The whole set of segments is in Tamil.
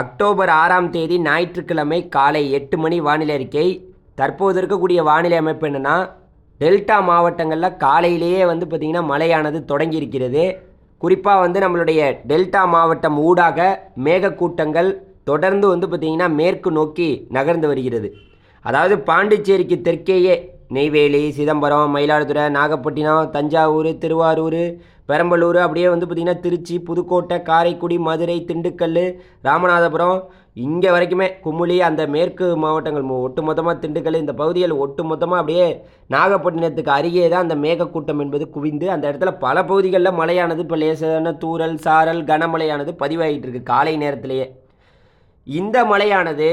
அக்டோபர் 6ஆம் தேதி ஞாயிற்றுக்கிழமை காலை 8 மணி வானிலை அறிக்கை. தற்போது இருக்கக்கூடிய வானிலை அமைப்பு என்னென்னா, டெல்டா மாவட்டங்களில் காலையிலேயே பார்த்திங்கன்னா மழையானது தொடங்கி இருக்கிறது. குறிப்பாக நம்மளுடைய டெல்டா மாவட்டம் ஊடாக மேகக்கூட்டங்கள் தொடர்ந்து பார்த்திங்கன்னா மேற்கு நோக்கி நகர்ந்து வருகிறது. அதாவது பாண்டிச்சேரிக்கு தெற்கேயே நெய்வேலி, சிதம்பரம், மயிலாடுதுறை, நாகப்பட்டினம், தஞ்சாவூர், திருவாரூர், பெரம்பலூர், அப்படியே பார்த்திங்கன்னா திருச்சி, புதுக்கோட்டை, காரைக்குடி, மதுரை, திண்டுக்கல், ராமநாதபுரம், இங்கே வரைக்குமே குமுளி, அந்த மேற்கு மாவட்டங்கள் ஒட்டுமொத்தமாக திண்டுக்கல், இந்த பகுதிகள் ஒட்டுமொத்தமாக அப்படியே நாகப்பட்டினத்துக்கு அருகே தான் அந்த மேகக்கூட்டம் என்பது குவிந்து அந்த இடத்துல பல பகுதிகளில் மழையானது இப்போ லேசான தூறல், சாரல், கனமழையானது பதிவாகிட்டு இருக்குது காலை நேரத்திலேயே. இந்த மழையானது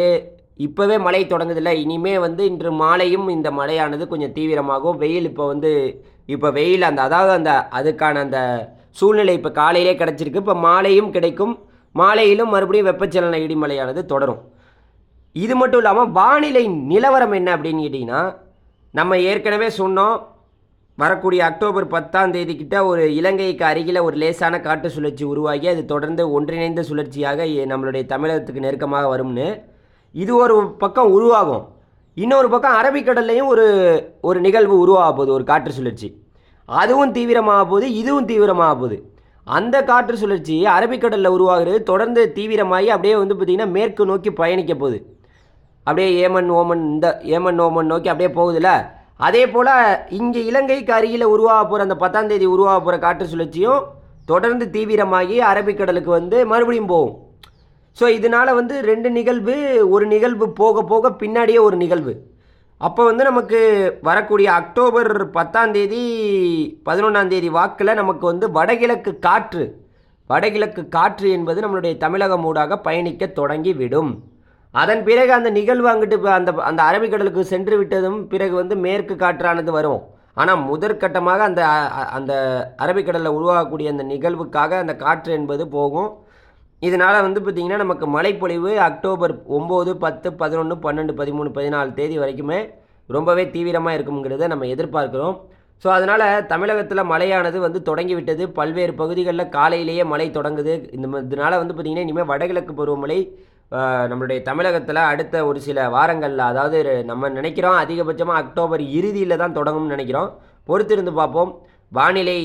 இப்போவே மழை தொடங்குதில்ல, இனிமே இன்று மாலையும் இந்த மழையானது கொஞ்சம் தீவிரமாகும். வெயில் இப்போ வெயில் அதுக்கான அந்த சூழ்நிலை இப்போ காலையிலே கிடச்சிருக்கு. இப்போ மாலையும் கிடைக்கும். மாலையிலும் மறுபடியும் வெப்பச்சலன இடிமலையானது தொடரும். இது மட்டும் இல்லாமல் வானிலை நிலவரம் என்ன அப்படின்னு கேட்டிங்கன்னா, நம்ம ஏற்கனவே சொன்னோம், வரக்கூடிய அக்டோபர் 10ஆம் தேதிக்கிட்ட ஒரு இலங்கைக்கு அருகில் ஒரு லேசான காற்று சுழற்சி உருவாகி அது தொடர்ந்து ஒன்றிணைந்த சுழற்சியாக நம்மளுடைய தமிழகத்துக்கு நெருக்கமாக வரும்னு. இது ஒரு பக்கம் உருவாகும். இன்னொரு பக்கம் அரபிக்கடல்லையும் ஒரு நிகழ்வு உருவாக போகுது, ஒரு காற்று சுழற்சி. அதுவும் தீவிரமாக போகுது, இதுவும் தீவிரமாக போகுது. அந்த காற்று சுழற்சி அரபிக்கடலில் உருவாகிறது தொடர்ந்து தீவிரமாகி அப்படியே பார்த்திங்கன்னா மேற்கு நோக்கி பயணிக்க போகுது. அப்படியே ஏமன் ஓமன் நோக்கி அப்படியே போகுதுல்ல. அதே போல் இங்கே இலங்கைக்கு அருகில் உருவாக போகிற அந்த 10ஆம் தேதி உருவாக போகிற காற்று சுழற்சியும் தொடர்ந்து தீவிரமாகி அரபிக்கடலுக்கு மறுபடியும் போகும். ஸோ இதனால் 2 நிகழ்வு, ஒரு நிகழ்வு போக போக பின்னாடியே ஒரு நிகழ்வு. அப்போ நமக்கு வரக்கூடிய அக்டோபர் 10ஆம் தேதி 11ஆம் தேதி வாக்கில் நமக்கு வடகிழக்கு காற்று என்பது நம்மளுடைய தமிழகம் ஊடாக பயணிக்க தொடங்கிவிடும். அதன் பிறகு அந்த நிகழ்வு அங்கிட்டு அந்த அரபிக்கடலுக்கு சென்று விட்டதும் பிறகு மேற்கு காற்றானது வரும். ஆனால் முதற்கட்டமாக அந்த அரபிக்கடலில் உருவாகக்கூடிய அந்த நிகழ்வுக்காக அந்த காற்று என்பது போகும். இதனால் பார்த்திங்கன்னா நமக்கு மழைப்பொழிவு அக்டோபர் 9, 10, 11, 12, 13, 14 தேதி வரைக்குமே ரொம்பவே தீவிரமாக இருக்குங்கிறத நம்ம எதிர்பார்க்குறோம். ஸோ அதனால் தமிழகத்தில் மழையானது தொடங்கிவிட்டது. பல்வேறு பகுதிகளில் காலையிலேயே மழை தொடங்குது. இதனால் பார்த்திங்கன்னா இனிமேல் வடகிழக்கு பருவமழை நம்மளுடைய தமிழகத்தில் அடுத்த ஒரு சில வாரங்களில், அதாவது நம்ம நினைக்கிறோம் அதிகபட்சமாக அக்டோபர் இறுதியில் தான் தொடங்கும்னு நினைக்கிறோம். பொறுத்திருந்து பார்ப்போம். வானிலை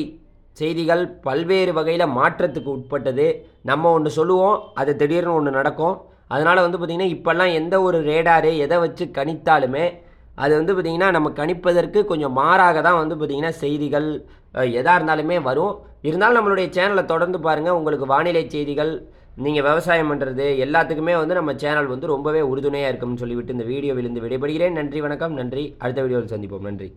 செய்திகள் பல்வேறு வகையில் மாற்றத்துக்கு உட்பட்டது. நம்ம ஒன்று சொல்லுவோம், அது திடீர்னு ஒன்று நடக்கும். அதனால் பார்த்திங்கன்னா இப்போல்லாம் எந்த ஒரு ரேடாரு எதை வச்சு கணித்தாலுமே அது பார்த்திங்கன்னா நம்ம கணிப்பதற்கு கொஞ்சம் மாறாக தான் பார்த்திங்கன்னா செய்திகள் எதாக இருந்தாலுமே வரும். இருந்தாலும் நம்மளுடைய சேனலை தொடர்ந்து பாருங்கள். உங்களுக்கு வானிலை செய்திகள், நீங்கள் விவசாயம் பண்ணுறது எல்லாத்துக்குமே நம்ம சேனல் ரொம்பவே உறுதுணையாக இருக்கும்னு சொல்லிவிட்டு இந்த வீடியோவிலிருந்து விடைபெறுகிறேன். நன்றி, வணக்கம். நன்றி. அடுத்த வீடியோவில் சந்திப்போம். நன்றி.